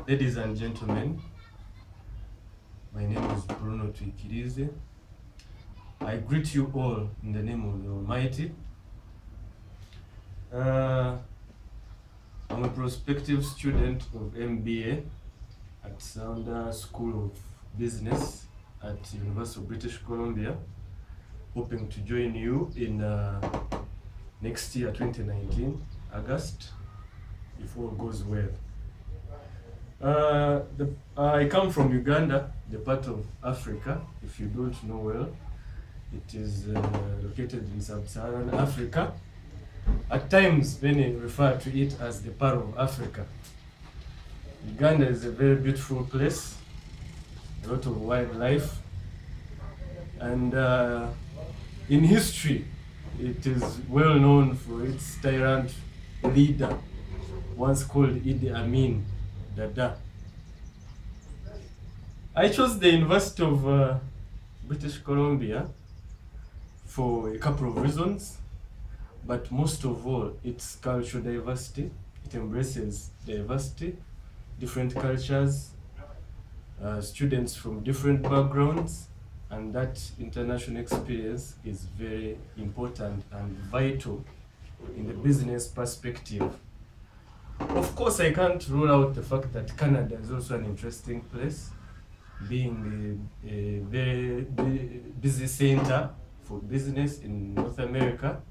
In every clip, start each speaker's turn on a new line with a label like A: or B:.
A: Ladies and gentlemen, my name is Bruno Twikirize. I greet you all in the name of the Almighty. I'm a prospective student of MBA at Sounder School of Business at University of British Columbia, hoping to join you in next year, 2019, August, if all goes well. I come from Uganda, the part of Africa. If you don't know well, it is located in sub-Saharan Africa. At times, many refer to it as the Pearl of Africa. Uganda is a very beautiful place, a lot of wildlife, and in history, it is well known for its tyrant leader, once called Idi Amin Dada. I chose the University of British Columbia for a couple of reasons, but most of all, its cultural diversity. It embraces diversity, different cultures, students from different backgrounds, and that international experience is very important and vital in the business perspective. Of course, I can't rule out the fact that Canada is also an interesting place, being a very busy center for business in North America,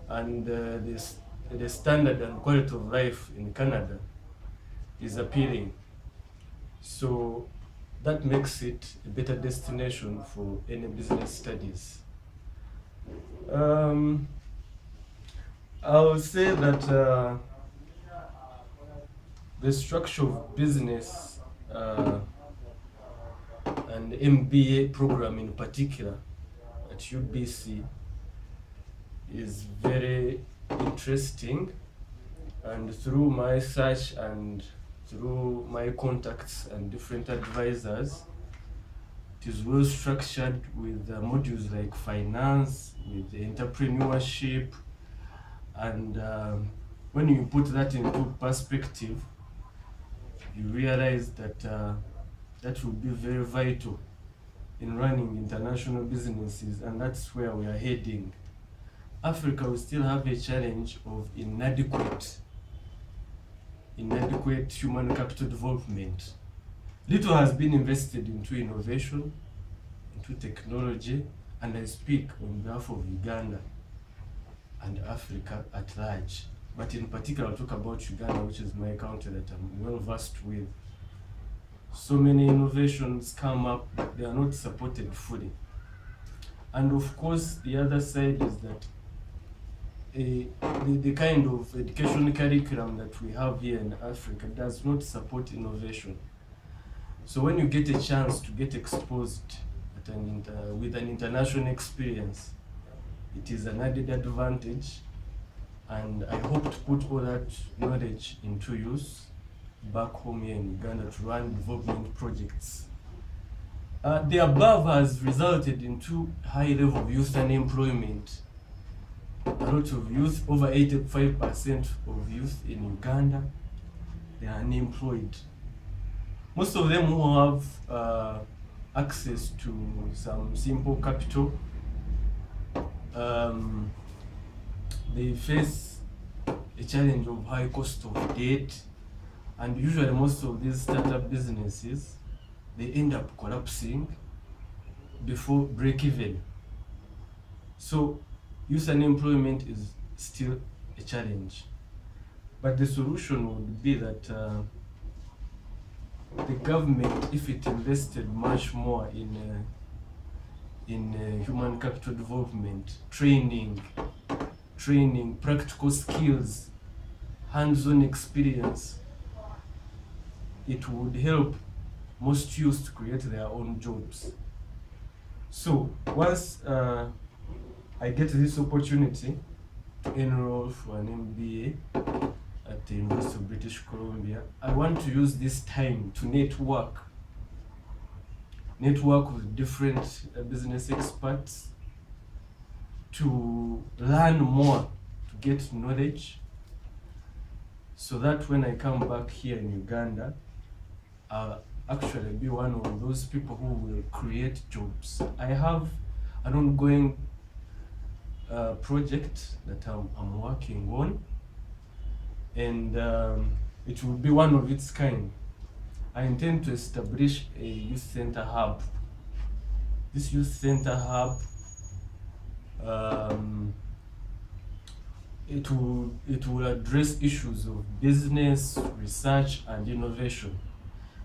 A: and the standard and quality of life in Canada is appealing. So that makes it a better destination for any business studies. I would say that the structure of business and the MBA program in particular at UBC is very interesting, and through my search and through my contacts and different advisors, it is well structured with modules like finance, with entrepreneurship, and when you put that into perspective, you realize that that will be very vital in running international businesses, and that's where we are heading. Africa will still have a challenge of inadequate human capital development. Little has been invested into innovation, into technology, and I speak on behalf of Uganda and Africa at large. But in particular, I'll talk about Uganda, which is my country that I'm well versed with. So many innovations come up, but they are not supported fully. And of course, the other side is that the kind of education curriculum that we have here in Africa does not support innovation. So when you get a chance to get exposed with an international experience, it is an added advantage, and I hope to put all that knowledge into use back home here in Uganda to run development projects. The above has resulted into high level of youth unemployment. A lot of youth, over 85% of youth in Uganda, they are unemployed. Most of them who have access to some simple capital, they face a challenge of high cost of debt, and usually most of these startup businesses, they end up collapsing before break-even. So youth unemployment is still a challenge, but the solution would be that the government, if it invested much more in human capital development, training, practical skills, hands-on experience, it would help most youth to create their own jobs. So once I get this opportunity to enroll for an MBA at the University of British Columbia, I want to use this time to network with different business experts, to learn more, to get knowledge, so that when I come back here in Uganda, I'll actually be one of those people who will create jobs. I have an ongoing project that I'm working on, and it will be one of its kind. I intend to establish a youth center hub. This youth center hub, it will address issues of business, research, and innovation,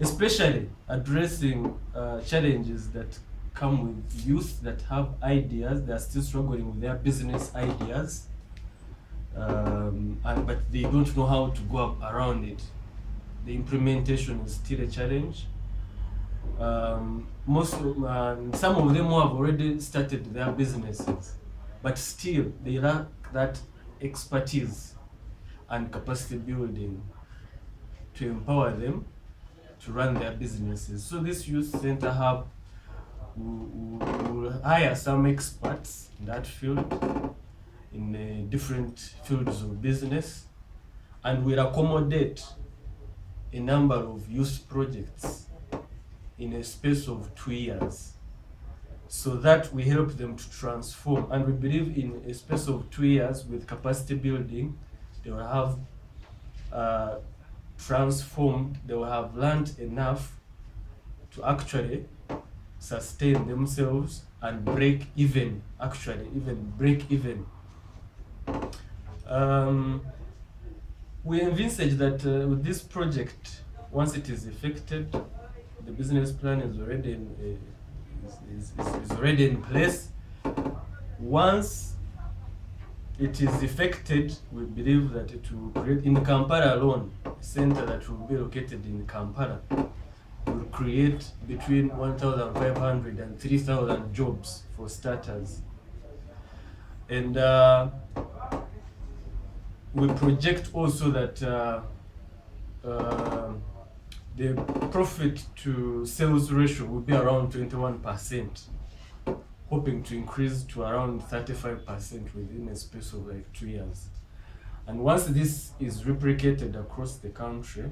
A: especially addressing challenges that come with youth that have ideas. They are still struggling with their business ideas, but they don't know how to go around it. The implementation is still a challenge. Some of them have already started their businesses, but still they lack that expertise and capacity building to empower them to run their businesses. So this youth center hub will hire some experts in that field, in different fields of business, and will accommodate a number of youth projects in a space of 2 years, so that we help them to transform. And we believe in a space of 2 years with capacity building, they will have transformed, they will have learned enough to actually sustain themselves and break even, even break even. We envisage that with this project, once it is effected, the business plan is already in place. Once it is effected, we believe that it will create, in Kampala alone, a center that will be located in Kampala will create between 1,500 and 3,000 jobs for starters. And we project also that the profit to sales ratio will be around 21%, hoping to increase to around 35% within a space of like 2 years. And once this is replicated across the country,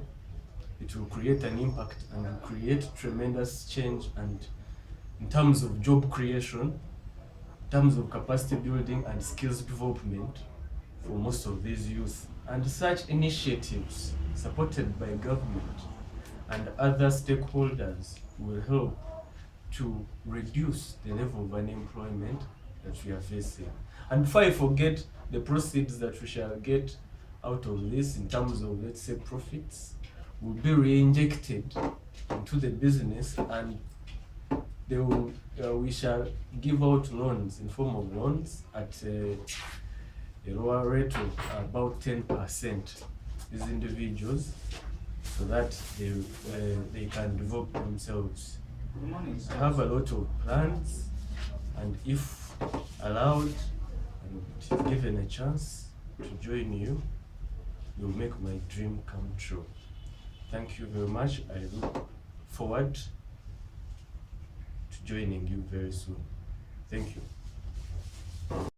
A: it will create an impact and will create tremendous change, and in terms of job creation, in terms of capacity building and skills development for most of these youth. And such initiatives supported by government and other stakeholders will help to reduce the level of unemployment that we are facing. And before I forget, the proceeds that we shall get out of this in terms of, let's say, profits, will be re-injected into the business, and they will, we shall give out loans in form of loans at a lower rate of about 10%. These individuals, so that they can develop themselves. I have a lot of plans, and if allowed and given a chance to join you, you'll make my dream come true. Thank you very much. I look forward to joining you very soon. Thank you.